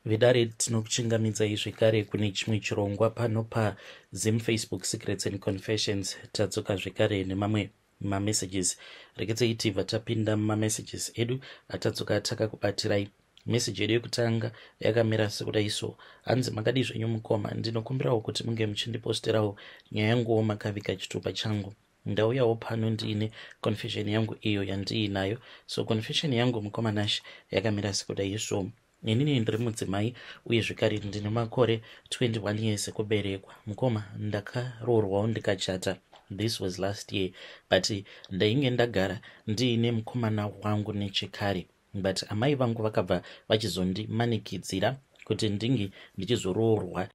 Vidare tinokuchingamidzai zvekare kune chimwe chirongwa pano paZim Facebook Secrets and Confessions. Tadzoka zvekare nemamwe mamessages. Reketsei tibva tapinda mumamessages edu atadzoka takakubatirai. Message yedu yekutanga yakamira sekudai so: hanzi makadi zvenyu mukoma, ndinokumbirawo kuti munge muchindiposterawo nyaya yanguwo makaviga chitupa changu. Ndauyawo pano ndiine confession yangu iyo yandiinayo. So confession yangu mukoma Nash yakamira sekudai so: inini ndiri mudzimai uye zvekare ndine makore 21 years ekuberekwa. Mukoma, ndakaroorwawo ndikachata. This was last year, but ndainge ndagara ndiine mukomana wangu nechekare, but amai vangu vakabva vachizondimanikidzira kuti ndinge ndichizoroorwa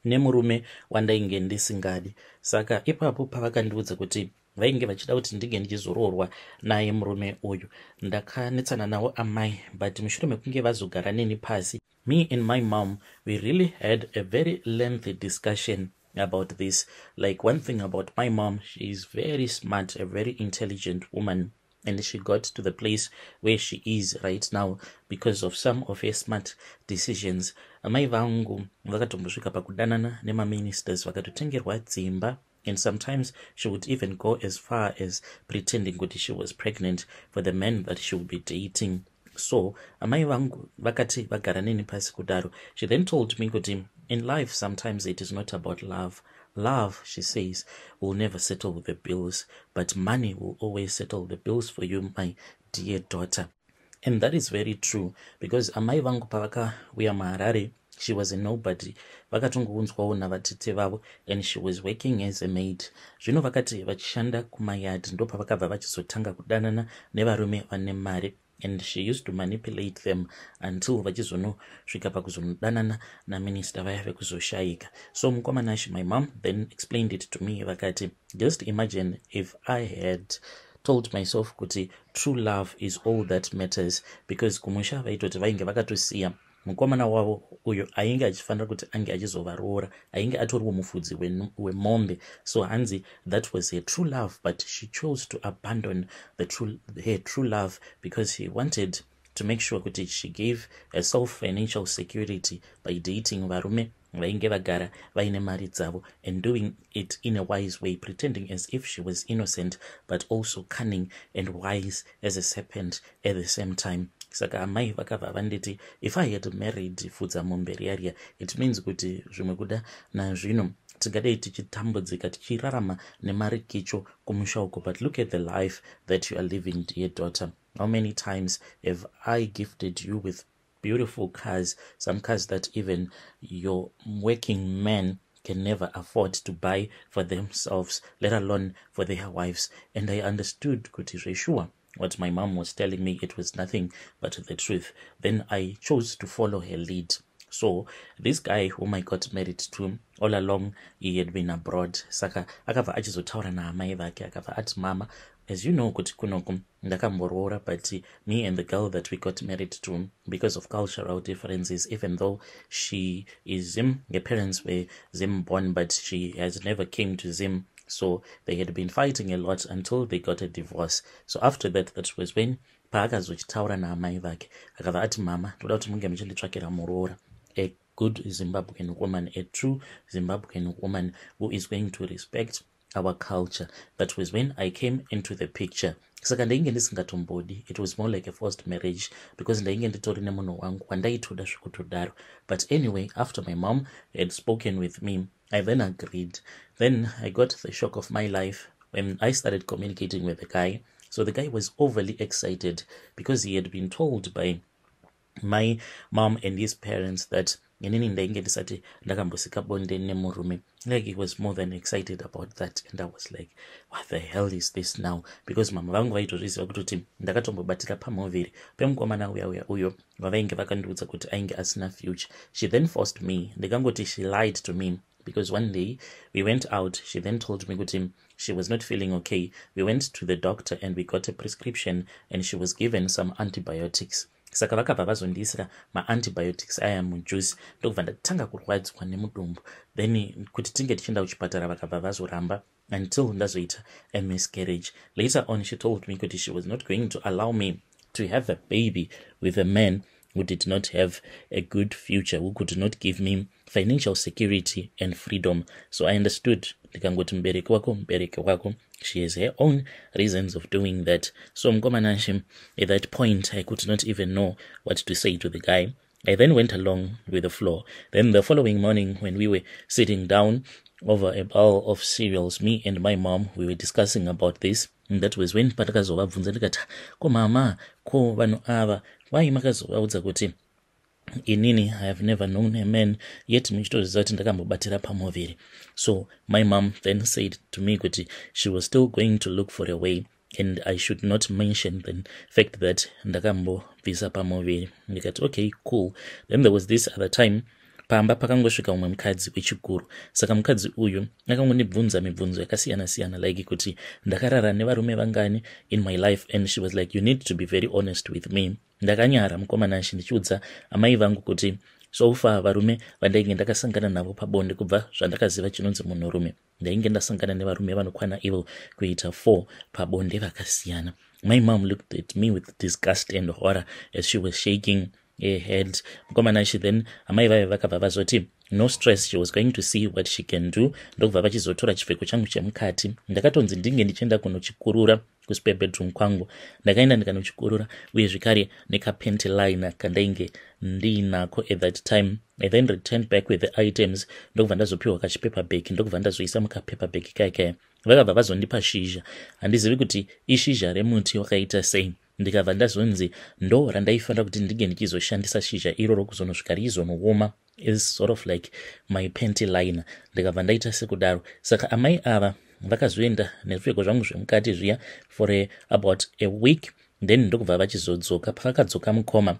nemurume wandainge ndisingadi. Saka ipapo pavakandiudza kuti vainge vachida kuti ndinge ndichizoroorwa naye murume uyu, ndakanetsana navo amai, but mushure mekunge vazogara neni pasi, me and my mom, we really had a very lengthy discussion about this. Like, one thing about my mom, she is very smart, a very intelligent woman, and she got to the place where she is right now because of some of her smart decisions. Amai vangu vakatombosvika pakudanana nemaministers, vakatotengerwa dzimba, and sometimes she would even go as far as pretending that she was pregnant for the man that she would be dating. So amai vangu vakati vagara neni pasi kudaro, she then told me kuti in life sometimes it is not about love. Love, she says, will never settle the bills, but money will always settle the bills for you, my dear daughter. And that is very true, because amai vangu pavakauya muHarare, she was a nobody. Vakatongounzwawo navatete vavo, and she was working as a maid. Zvino vakati vachishanda kumayadi ndo pavakabva vachizotanga kudanana nevarume vane mari, and she used to manipulate them until vachizonosvika pakuzodanana naminister vaya vekuzoshaika. So mukoma Nash, my mom, then explained it to me, vakati, just imagine if I had told myself kuti true love is all that matters, because kumusha vaitoti vainge vakatosiya mukomana wavo uyo ainge achifanira kuti ange achizovaroora, ainge atoriwo mufudzi wemombe. So hanzi, that was her true love, but she chose to abandon her true love because she wanted to make sure that she gave herself financial security by dating varume vainge vagara vaine mari dzavo, and doing it in a wise way, pretending as if she was innocent but also cunning and wise as a serpent at the same time. Saka amai vakabva vanditi, if I had married fudza mombe riya, it means kuti zvimwe kuda nazvino tingadei tichitambudzika tichirarama nemari kicho kumusha uko. But look at the life that you are living, dear daughter. How many times have I gifted you with beautiful cars, some cars that even your working men can never afford to buy for themselves, let alone for their wives. And I understood kuti zveshuwa what my mom was telling me, it was nothing but the truth. Then I chose to follow her lead. So this guy whom I got married to, all along he had been abroad. Saka akabva achizotaura naamai vake, akabva ati, mama, as you know kuti kunoku ndakamboroora, but me and the girl that we got married to, because of cultural differences, even though she is Zim, her parents were Zim born, but she has never came to Zim. So they had been fighting a lot until they got a divorce. So after that, that was when paakazochitaura naamai vake akabva ati, mama, toda kuti munge muchinditsvakira muroora, a good Zimbabwean woman, a true Zimbabwean woman who is going to respect our culture. That was when I came into the picture. Saka ndainge ndisingatombodi, it was more like a forced marriage, because ndainge nditori nemunhu wangu wandaitoda zvikutodaro. But anyway, after my mom had spoken with me, I then agreed. Then I got the shock of my life when I started communicating with the guy. So the guy was overly excited because he had been told by my mom and his parents that inini ndainge ndisati ndakambosika bonde nemurume. Like, he was more than excited about that, and I was like, what the hell is this now? Because mama vangu vaitozviziva kuti ndakatombobatira pamovheri pemukomana uyo vavainge vakandiudza kuti ainge asina future. She then forced me, ndikangoti she lied to me, because one day we went out. She then told me kuti she was not feeling okay. We went to the doctor and we got a prescription, and she was given some antibiotics. Saka vakabva vazondisira ma-antibiotics aya mujuice, ndokubva ndatanga kurwadzwa nemudumbu. Then kuti tinge tichienda kuchipatara vakabva vazoramba until ndazoita a miscarriage. Later on, she told me kuti she was not going to allow me to have a baby with a man who did not have a good future, who could not give me financial security and freedom. So I understood, ndikangoti mubereki wako, she has her own reasons of doing that. So mkomanashim, at that point, I could not even know what to say to the guy. I then went along with the flow. Then the following morning, when we were sitting down over a bowl of cereals, me and my mom, we were discussing about this. And that was when patakazovabvunza ndikati, ko mama, ko vanhu ava, why makazovaudza kuti inini I have never known a man yet michitoziva kuti ndakambobatira pamoviri. So my mom then said to me kuti she was still going to look for a way, and I should not mention the fact that ndakambobvisa pamoviri. Ndikati okay, cool. Then there was this other time pamba pakangosvika umwe mukadzi wechikuru. Saka mukadzi uyu akangondibvunza mibvunzo yakasiyana-siyana, like kuti ndakarara nevarume vangani in my life, and she was like, you need to be very honest with me. Ndakanyara mukomanashi ndichiudza amai vangu kuti so far varume vandainge ndakasangana navo pabonde kubva zvandakaziva chinonzi munhurume, ndainge ndasangana nevarume vanokwana ivo kuita 4 pabonde vakasiyana. My mom looked at me with disgust and horror as she was shaking her head. Mukomanashi then amai vave vakabva vazoti no stress, she was going to see what she can do. Ndokubva vachizotora chipfeko changu chemukati. Ndakatonzi ndinge ndichienda kunochikurura kuspare bedroom kwangu. Ndakaenda ndikanochikurura uye zvekare nekapenti liner kandainge ndinako at that time. I then returned back with the items. Ndokubva ndazopiwa kachipaper bag, ndokubva ndazoisa mukapaper bag kaya. Vakabva vazondipa shizha. Handizivi kuti ishizha remuti wakaita sei. Ndikabva ndazonzi ndo randaifanira kuti ndige ndichizoshandisa shizha iroro kuzonosvika rizonooma is sort of like my panty liner. Ndikabva ndaita sekudaro. Saka amai ava vakazoenda nezvipfeko zvangu zvemukati zviya for about a week. Then ndokubva vachizodzoka. Pavakadzoka mukoma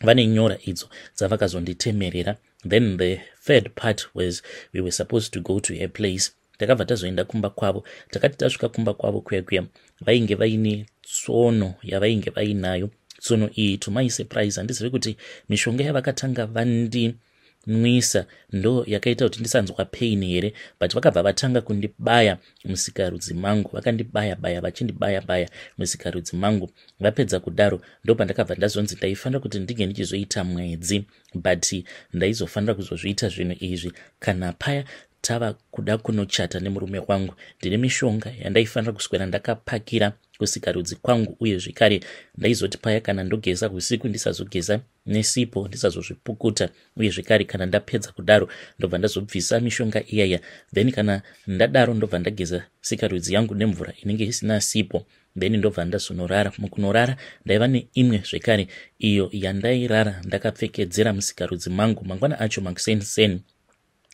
vane nyora idzo dzavakazonditemerera. Then the third part was we were supposed to go to a place. Takabva tazoenda kumba kwavo. Takati tasvika kumba kwavo kuya vainge vaine tsono yavainge vainayo. Tsono iyi, to my surprise, handizivi kuti mishonga yavakatanga vandinwisa ndo yakaita kuti ndisanzwa pain here, but vakabva vatanga kundibaya musikarudzi mangu. Vakandibaya-baya, vachindibaya-baya musikarudzi mangu. Vapedza kudaro ndo pandakabva ndazonzi ndaifanira kuti ndige ndichizoita mwedzi, but ndaizofanira kuzozviita zvinhu izvi kana paya tava kuda kunochata nemurume wangu. Ndine mishonga yandaifanira kuswera ndakapakira kusikarudzi kwangu, uye zvekare ndaizoti paya kana ndogeza usiku ndisazogeza nesipo, ndisazozvipukuta, uye zvekare kana ndapedza kudaro ndobva ndazobvisa mishonga iyaya. Then kana ndadaro ndobva ndageza sikarudzi yangu nemvura inenge isina sipo. Then ndobva ndazonorara. Mukunorara ndaiva neimwe zvekare iyo yandairara ndakapfekedzera musikarudzi mangu. Mangwana acho makuseni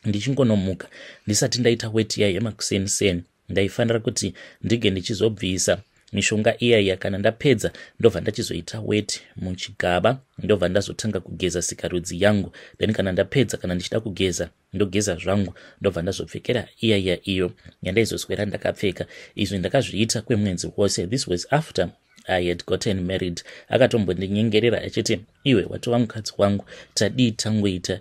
ndichingonomuka ndisati ndaita weti yayo yemakuseni ndaifanira kuti ndige ndichizobvisa mishonga iyaya. Kana ndapedza ndobva ndachizoita weti muchigaba, ndobva ndazotanga kugeza sikarudzi yangu. Then kana ndapedza, kana ndichida kugeza ndogeza zvangu, ndobva ndazopfekera iyaya iyo yandaizoswera ndakapfeka. Izvi ndakazviita kwemwedzi wose. This was after I had gotten married. Akatombondinyengerera achiti iwe watova mukadzi wangu, tadii tangoita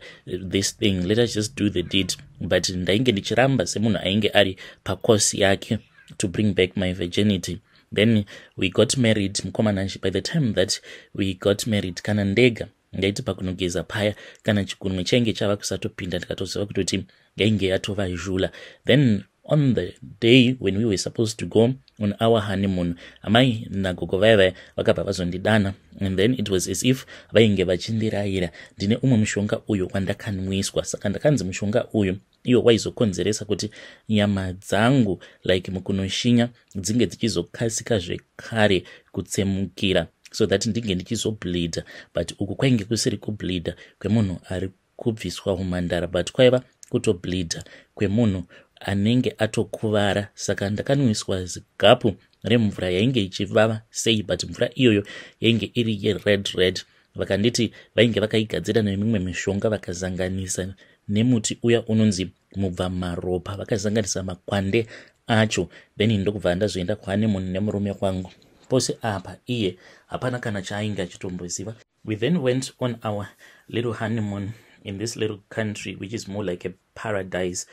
this thing, let us just do the deed. But ndainge ndichiramba semunhu ainge ari pakosi yake to bring back my virginity. Then we got married. Mukomanashi, by the time that we got married, kana ndega ndaiti pakunogeza paya, kana chikunwe chainge chava kusatopinda, ndikatoziva kuti yainge yatova zhula. Then on the day when we were supposed to go on our honeymoon, amai nagogo vaya vakabva vazondidana, and then it was as if vainge vachindirayira ndine umwe mushonga uyo wandakanwiswa. Saka ndakanzi mushonga uyu iyo waizokonzeresa kuti nyama dzangu like mukunoshinya dzinge dzichizokasika zvekare kutsemukira, so that ndinge ndichizobleeda. But uku kwainge kusiri kubleeda kwemunhu ari kubviswa umhandara, but kwaiva kutobleeda kwemunhu anenge atokuvara. Saka ndakanwiswa zigapu remvura yainge ichivava sei, but mvura iyoyo yainge iri red. Vakanditi vainge vakaigadzira nemimwe mishonga vakazanganisa nemuti uya unonzi mubvamaropa, vakazanganisa makwande acho. Then ndokubva ndazoenda kuhoneymoon nemurume wangu. Pose apa iye hapana kana chaainge achitomboziva. We then went on our little honeymoon in this little country which is more like a paradise.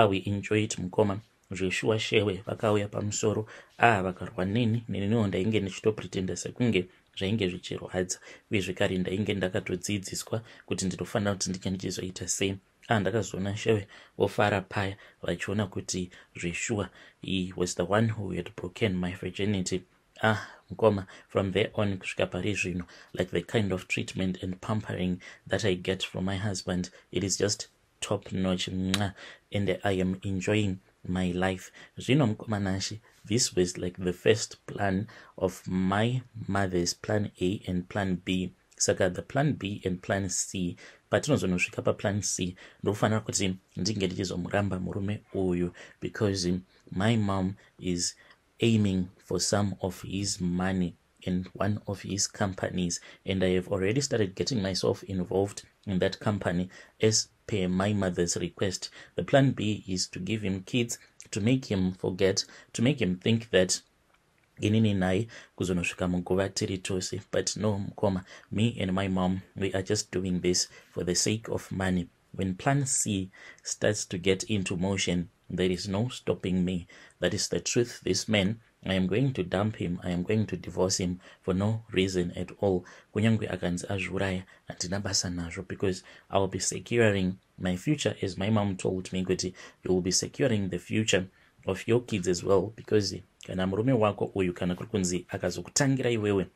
We enjoyed mukoma. Zveshuwa shewe vakauya pamusoro vakarwa nini ndainge ndichitopretenda sekunge zvainge zvichirwadza, uye zvekare ndainge ndakatodzidziswa kuti ndinofanira kuti ndinge ndichizoita sei. Ndakazoona shewe vofara paya vachiona kuti zveshuwa he was the one who had broken my virginity. Mukoma, from there on kusvika pari zvino, like the kind of treatment and pampering that I get from my husband, it is just top notch, and I am enjoying my life. Zvino mukomanashi, this was like the first plan of my mother's plan A and plan B. Saka the plan B and plan C, patinozonosvika paplan C ndofanira kuti ndinge ndichizomuramba murume uyu, because my mom is aiming for some of his money in one of his companies, and I have already started getting myself involved in that company as per my mother's request. The plan B is to give him kids, to make him forget, to make him think that inini nai kuzonosvika muguva tiri tose. But no, mukoma, me and my mom, we are just doing this for the sake of money. When plan C starts to get into motion, there is no stopping me. That is the truth. This man, I am going to dump him. I am going to divorce him for no reason at all. Kunyangwe akanzi azviuraya handina basa nazvo, because I will be securing my future, as my mom told me, kuti you will be securing the future of your kids as well, because kana murume wako uyu kana kuri kunzi akazokutangira iwewe,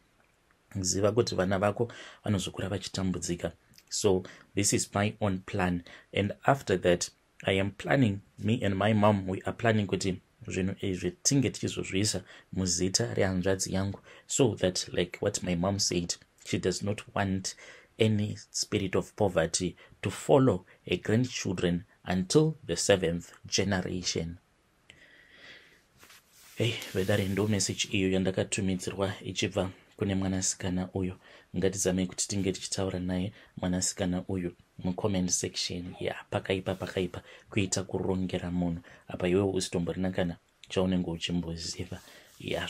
ziva kuti vana vako vanozokura vachitambudzika. So this is my own plan, and after that I am planning, me and my mom, we are planning kuti zvinhu izvi tinge tichizozviisa muzita rehanzvadzi yangu, so that, like what my mom said, she does not want any spirit of poverty to follow her grandchildren until the 7th generation. Vedare ndo message iyo yandakatumidzirwa ichibva kune mwanasikana uyu. Ngatizamei kuti tinge tichitaura naye mwanasikana uyu mucomment section. Pakaipa kuita kurongera munhu apa iwewe usitomborina kana chaunenge uchimboziva.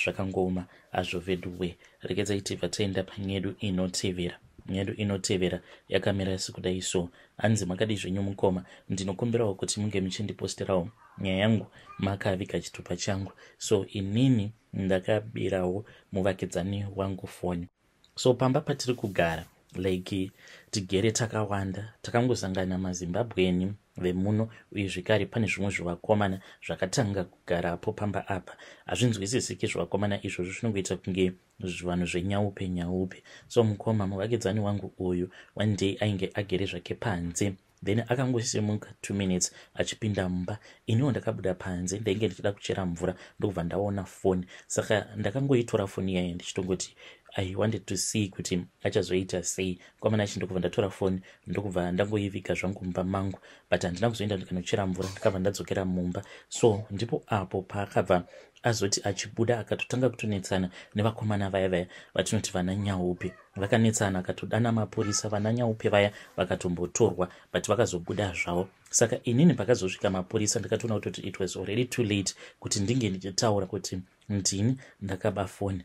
Zvakangooma azvo veduwe. Rekedza itiva taenda panyedu inotevera. Nyedu inotevera yakamira sekudai so. Hanzi makadi zvenyu mukoma, ndinokumbirawo kuti munge muchindiposterawo nyaya yangu makaviga chitupa changu. So inini ndakabirawo muvakidzani wangu foni. So pamba patiri kugara, like tigere takawanda, takangosangana maZimbabweni vemuno, uye zvekare pane zvimwe zvivakomana zvakatanga kugarapo pamba apa. Hazvinzwisisiki zvivakomana izvozvo, zvinongoita kunge zvanhu zvenyaupe. So mukoma, muvakidzani wangu uyu one day ainge agere zvake panze, then akangosimuka 2 minutes achipinda mumba. Iniwo ndakabuda panze ndainge ndichida kuchera mvura, ndokubva ndaona foni. Saka ndakangoitora foni yaye ndichitongoti I wanted to see kuti achazoita sei. Kwamana achi ndokubva ndatora foni ndokubva ndangoiviga zvangu mumba mangu, but handina kuzoenda ndikanochera mvura, ndakabva ndadzokera mumba. So ndipo apo paakabva azoti achibuda akatotanga kutonetsana nevakomana vaya vatinoti vana nyaupe. Vakanetsana akatodana mapurisa, vana nyaupe vaya vakatombotorwa, but vakazobuda zvavo. Saka inini pakazosvika mapurisa ndakatoona kuti it was already too late kuti ndinge ndichitaura kuti ndini ndakaba foni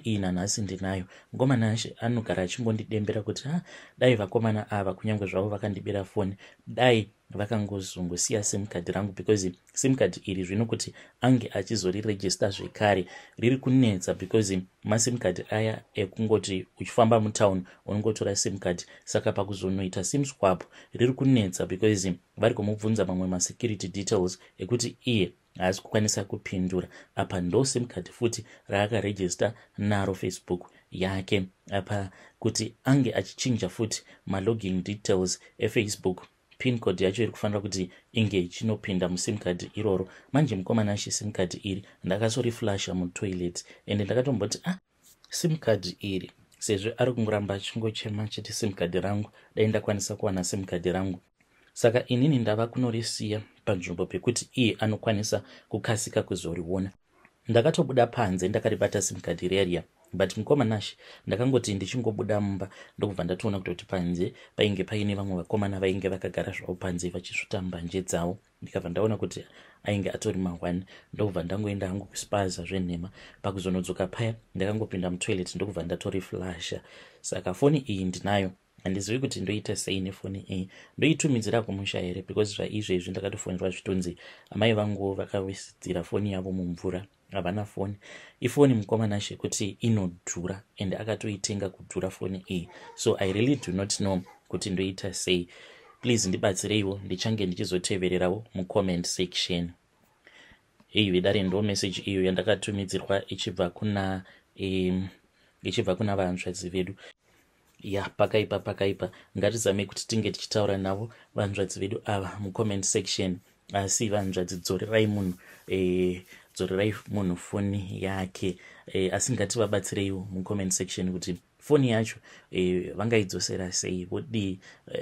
iyi nanhasi ndinayo. Ngomana ashe anogara achimbondidembera kuti dai vakomana ava kunyange zvavo vakandibira foni, dai vakangozongosiya sim card rangu, because sim card iri zvino kuti ange achizoriregister zvekare riri kunetsa, because masim card aya ekungoti uchifamba mutown unongotora sim card. Saka pakuzonoita sim swap riri kunetsa, because vari kumubvunza mamwe masecurity details ekuti iye haasi kukwanisa kupindura. Apa ndo sim card futi raakaregister naro Facebook yake, apa kuti ange achichinja futi malogin details eFacebook, pin code yacho iri kufanira kuti inge ichinopinda musim card iroro. Manje mukomana ashi sim card iri ndakasoriflasha mutoilet, ende ndakatomboti sim card iri sezvo ari kungoramba achingochema chiti sim card rangu, dai ndakwanisa kuwana sim card rangu. Saka inini ndava kunorisiya panzvimbo pekuti iye anokwanisa kukasika kuzoriona. Ndakatobuda panze ndakaribata sim card riya, but mukomanashi ndakangoti ndichingobuda mumba ndokubva ndatoona kuti panze painge paine vamwe vakomana vainge vakagara zvavo panze vachisvuta mbanje dzavo. Ndikabva ndaona kuti ainge atori ma1, ndokubva ndangoenda hangu kuspaza zvenhema. Pakuzonodzoka paya ndakangopinda mutoilet ndokubva ndatoriflasha. Saka foni iyi ndinayo, handizivi kuti ndoita sei nefoni iyi. Ndoitumidzira kumusha here, because zvaizvezvi ndakatofonera zvitonzi amai vangu vakawisidzira foni yavo mumvura, havana foni. Ifoni mukomana she kuti inodhura and akatoitenga kudhura foni iyi. So I really do not know kuti ndoita sei. Please ndibatsireiwo, ndichange ndichizotevererawo mucomment section. Iyi dare ndo message iyo yandakatumidzirwa ichibva kuna vanzvadzi vedu. Ya pakaipa ngatizame kuti tinge tichitaura navo vanzvadzi vedu ava mucomment section. Asi vanzvadzi dzorerai munhu foni yake. Asi ngativabatsireiwo mucomment section kuti foni yacho vangaidzosera sei, vodii,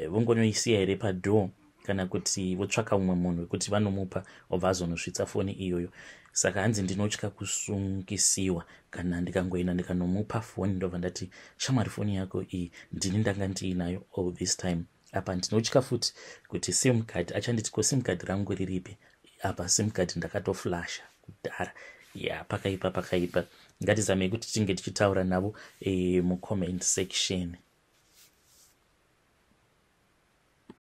vongonoisiya here padoor kana kuti votsvaka umwe munhu wekuti vanomupa obva azonosvitsa foni iyoyo. Saka hanzi ndinotya kusungisiwa kana ndikangoenda ndikanomupa foni ndobva ndati shamwari foni yako iyi ndini ndanga ndiinayo all this time. Apa ndinotya futi kuti sim card achanditi ko sim card rangu riripi. Apa sim card ndakatoflasha kudhara. Ya pakaipa ngatizamei kuti tinge tichitaura navo mucomment section.